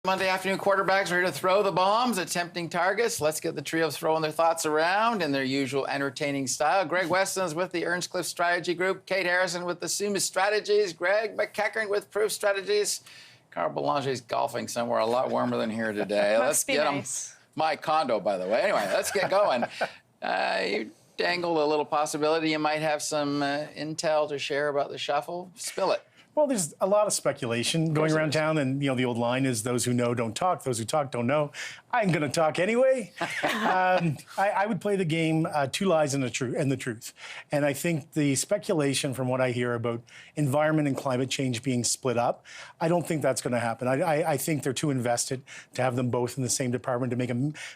Monday afternoon quarterbacks are here to throw the bombs at tempting targets. Let's get the trio throwing their thoughts around in their usual entertaining style. Greg Weston's with the Earnscliffe Strategy Group. Kate Harrison with the Sumis Strategies. Greg McEachern with Proof Strategies. Carl Belanger's golfing somewhere a lot warmer than here today. Let's get nice. My condo, by the way. Anyway, let's get going. You dangled a little possibility you might have some intel to share about the shuffle. Spill it. Well, there's a lot of speculation going around town, and the old line is those who know don't talk, those who talk don't know. I'm going to talk anyway. I would play the game two lies and the truth. And I think the speculation from what I hear about environment and climate change being split up, I don't think that's going to happen. I think they're too invested to have them both in the same department to make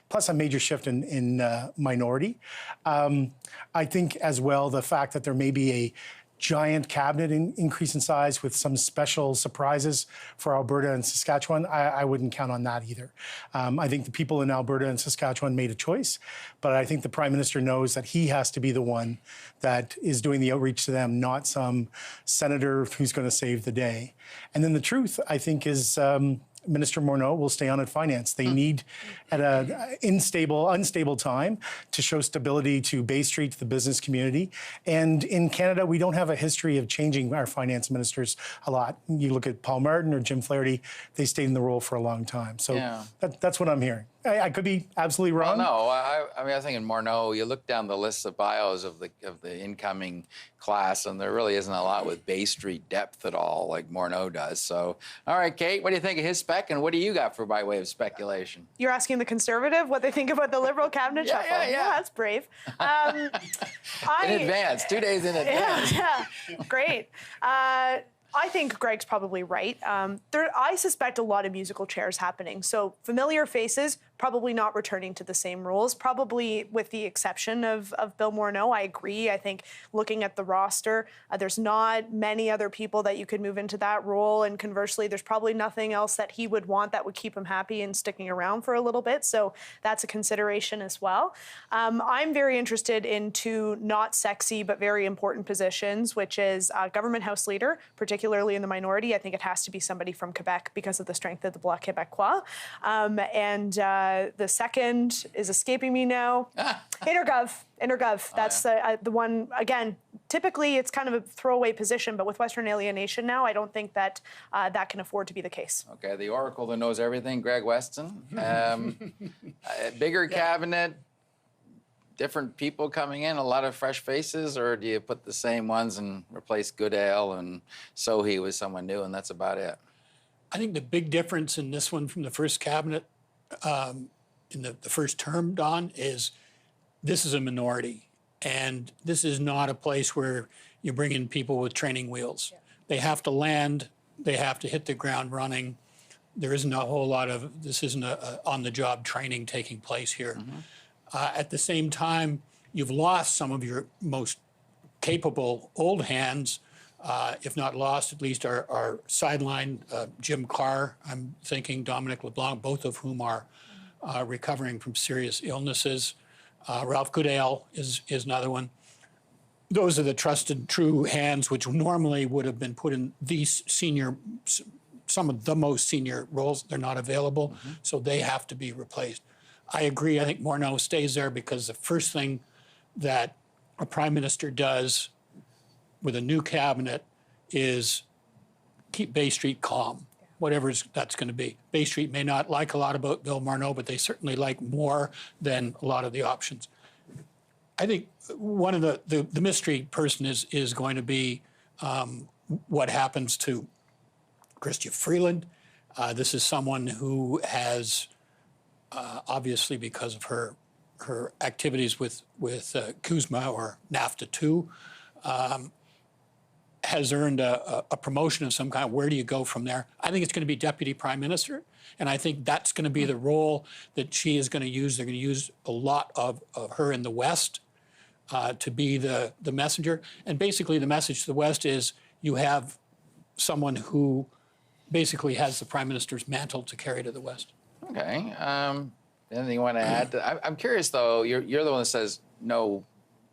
plus a major shift in minority. I think as well the fact that there may be a giant cabinet increase in size with some special surprises for Alberta and Saskatchewan, I wouldn't count on that either. I think the people in Alberta and Saskatchewan made a choice, but I think the Prime Minister knows that he has to be the one that is doing the outreach to them, not some senator who's going to save the day. And then the truth, I think, is Minister Morneau will stay on at finance. They need, at an unstable time, to show stability to Bay Street, to the business community. And in Canada, we don't have a history of changing our finance ministers a lot. You look at Paul Martin or Jim Flaherty, they stayed in the role for a long time. So that's what I'm hearing. I could be absolutely wrong. Well, no, I mean, I think in Morneau, you look down the list of bios of the incoming class, and there really isn't a lot with Bay Street depth at all, like Morneau does. So, all right, Kate, what do you think of his spec, and what do you got for by way of speculation? You're asking the Conservative what they think about the Liberal cabinet shuffle? Yeah, that's brave. In advance, 2 days in advance. Yeah, great. I think Greg's probably right. I suspect a lot of musical chairs happening. So familiar faces probably not returning to the same roles, probably with the exception of Bill Morneau. I agree. I think looking at the roster, there's not many other people that you could move into that role. And conversely, there's probably nothing else that he would want that would keep him happy and sticking around for a little bit. So that's a consideration as well. I'm very interested in two not sexy but very important positions, which is government House Leader, particularly in the minority. I think it has to be somebody from Quebec because of the strength of the Bloc Québécois. The second is escaping me now. Intergov. That's the one, again, typically it's kind of a throwaway position, but with Western alienation now, I don't think that that can afford to be the case. Okay, the oracle that knows everything, Greg Weston. Bigger cabinet, different people coming in, a lot of fresh faces, or do you put the same ones and replace Goodale and Sohi with someone new, and that's about it? I think the big difference in this one from the first cabinet, in the first term, Don, is this is a minority. And this is not a place where you bring in people with training wheels. Yeah. They have to land. They have to hit the ground running. There isn't a whole lot of, this isn't a on-the-job training taking place here. Mm-hmm. At the same time, you've lost some of your most capable old hands, if not lost, at least our sideline, Jim Carr, I'm thinking, Dominic LeBlanc, both of whom are recovering from serious illnesses. Ralph Goodale is another one. Those are the trusted, true hands which normally would have been put in these senior, some of the most senior roles. They're not available, so they have to be replaced. I agree. I think Morneau stays there because the first thing that a prime minister does with a new cabinet is keep Bay Street calm, whatever that's going to be. Bay Street may not like a lot about Bill Morneau, but they certainly like more than a lot of the options. I think one of the mystery person is going to be what happens to Chrystia Freeland. This is someone who has, obviously because of her activities with CUSMA or NAFTA 2, has earned a promotion of some kind. Where do you go from there? I think it's going to be Deputy Prime Minister, and I think that's going to be the role that she is going to use. They're going to use a lot of her in the West to be the messenger. And basically the message to the West is you have someone who basically has the Prime Minister's mantle to carry to the West. Okay. Anything you want to add? I'm curious, though. You're the one that says no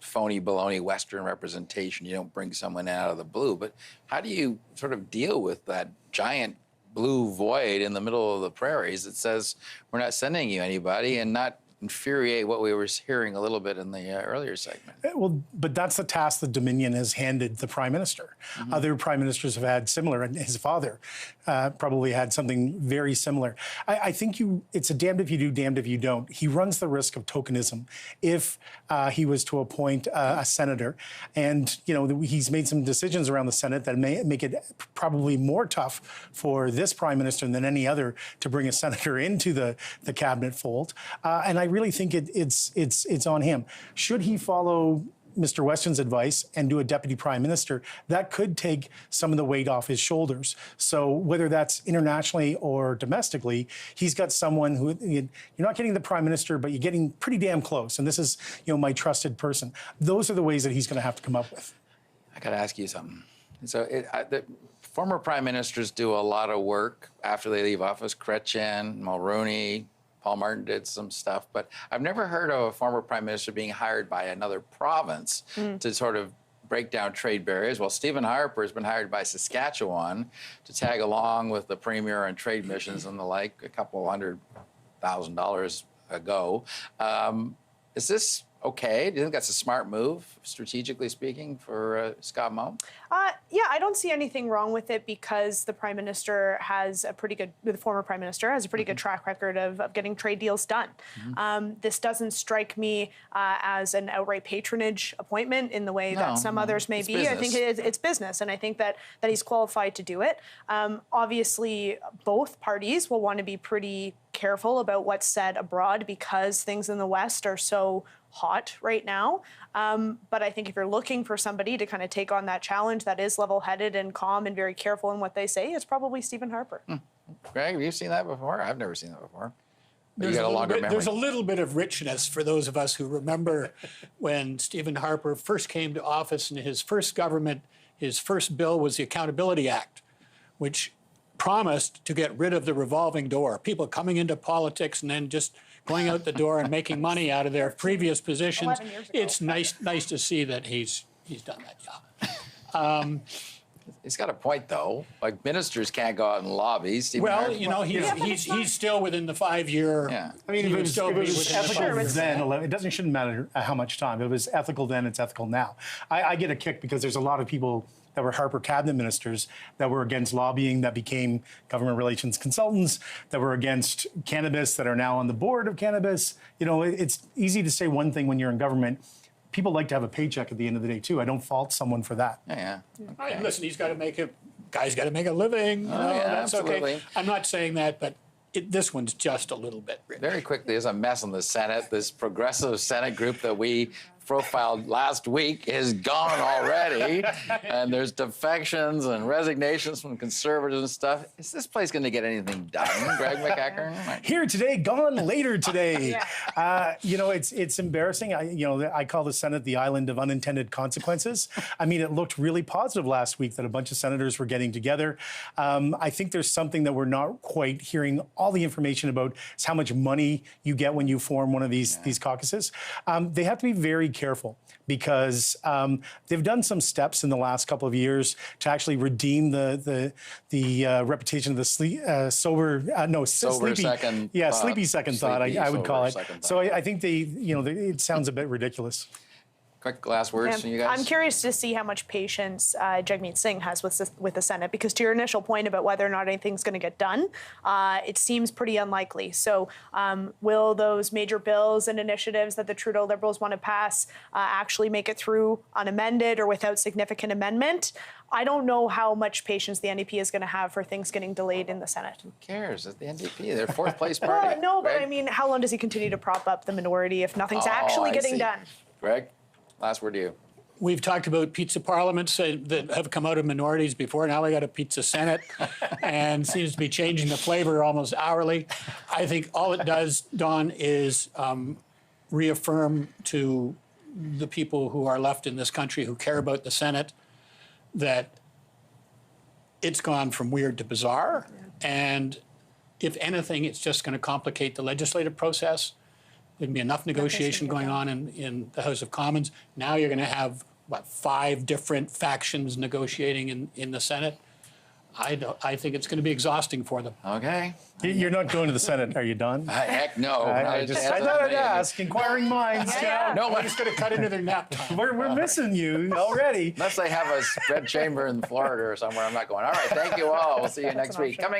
phony baloney Western representation. You don't bring someone out of the blue. But how do you sort of deal with that giant blue void in the middle of the prairies that says we're not sending you anybody, and not infuriate what we were hearing a little bit in the earlier segment. Well, but that's the task that Dominion has handed the Prime Minister. Other Prime Ministers have had similar, and his father probably had something very similar. I think it's a damned if you do, damned if you don't. He runs the risk of tokenism if he was to appoint a senator. And, he's made some decisions around the Senate that may make it probably more tough for this Prime Minister than any other to bring a senator into the cabinet fold. And I really think it's on him. Should he follow Mr. Weston's advice and do a deputy prime minister, that could take some of the weight off his shoulders. So whether that's internationally or domestically, he's got someone who, you're not getting the prime minister, but you're getting pretty damn close. And this is, my trusted person. Those are the ways that he's going to have to come up with. I got to ask you something. So the former prime ministers do a lot of work after they leave office. Chrétien, Mulroney, Paul Martin did some stuff, but I've never heard of a former prime minister being hired by another province to sort of break down trade barriers. Well, Stephen Harper has been hired by Saskatchewan to tag along with the premier on trade missions and the like, a couple $100,000 ago. Is this okay? Do you think that's a smart move, strategically speaking, for Scott Moe? Yeah, I don't see anything wrong with it because the Prime Minister has the former Prime Minister has a pretty good track record of getting trade deals done. This doesn't strike me as an outright patronage appointment in the way that some others may be. Business. I think it's business, and I think that he's qualified to do it. Obviously, both parties will want to be pretty careful about what's said abroad because things in the West are so hot right now. But I think if you're looking for somebody to kind of take on that challenge that is level-headed and calm and very careful in what they say, it's probably Stephen Harper. Greg, have you seen that before? I've never seen that before. There's a little bit of richness for those of us who remember when Stephen Harper first came to office in his first government. His first bill was the Accountability Act, which promised to get rid of the revolving door, people coming into politics and then just going out the door and making money out of their previous positions. It's nice to see that he's done that job. He's got a point, though. Like, ministers can't go out and lobby. He's still within the 5-year. Yeah. I mean, if it was ethical then, it shouldn't matter how much time. If it was ethical then, it's ethical now. I get a kick because there's a lot of people that were Harper cabinet ministers that were against lobbying, that became government relations consultants, that were against cannabis, that are now on the board of cannabis. It's easy to say one thing when you're in government. People like to have a paycheck at the end of the day, too. I don't fault someone for that. Yeah. Okay. Listen, guy's got to make a living. That's absolutely. okay. I'm not saying that, but this one's just a little bit rich. Very quickly, there's a mess in the Senate. This progressive Senate group that we profiled last week is gone already. And there's defections and resignations from conservatives and stuff. Is this place going to get anything done, Greg McEachern? Here today, gone later today. It's embarrassing. I call the Senate the island of unintended consequences. I mean, it looked really positive last week that a bunch of senators were getting together. I think there's something that we're not quite hearing all the information about. Is how much money you get when you form one of these caucuses. They have to be very careful because they've done some steps in the last couple of years to actually redeem the reputation of the sleepy second thought. I would call it. So I think it sounds a bit ridiculous. Quick last words from you guys. I'm curious to see how much patience Jagmeet Singh has with the Senate, because to your initial point about whether or not anything's going to get done, it seems pretty unlikely. So will those major bills and initiatives that the Trudeau Liberals want to pass actually make it through unamended or without significant amendment? I don't know how much patience the NDP is going to have for things getting delayed in the Senate. Who cares? It's the NDP. They're fourth place party. Well, no, but Greg? I mean, how long does he continue to prop up the minority if nothing's actually getting done? Greg, last word to you. We've talked about pizza parliaments that have come out of minorities before. Now we got a pizza Senate and seems to be changing the flavor almost hourly. I think all it does, Don, is reaffirm to the people who are left in this country who care about the Senate that it's gone from weird to bizarre. And if anything, it's just going to complicate the legislative process. There'd be enough negotiation going on in the House of Commons. Now you're going to have, 5 different factions negotiating in the Senate. I think it's going to be exhausting for them. Okay. You're not going to the Senate, are you, Don? Heck no. I thought I'd ask. Inquiring minds. Yeah. No, We're just going to cut into their nap time. We're missing you already. unless they have a red chamber in Florida or somewhere, I'm not going. All right, thank you all. We'll see you next an week. option. Coming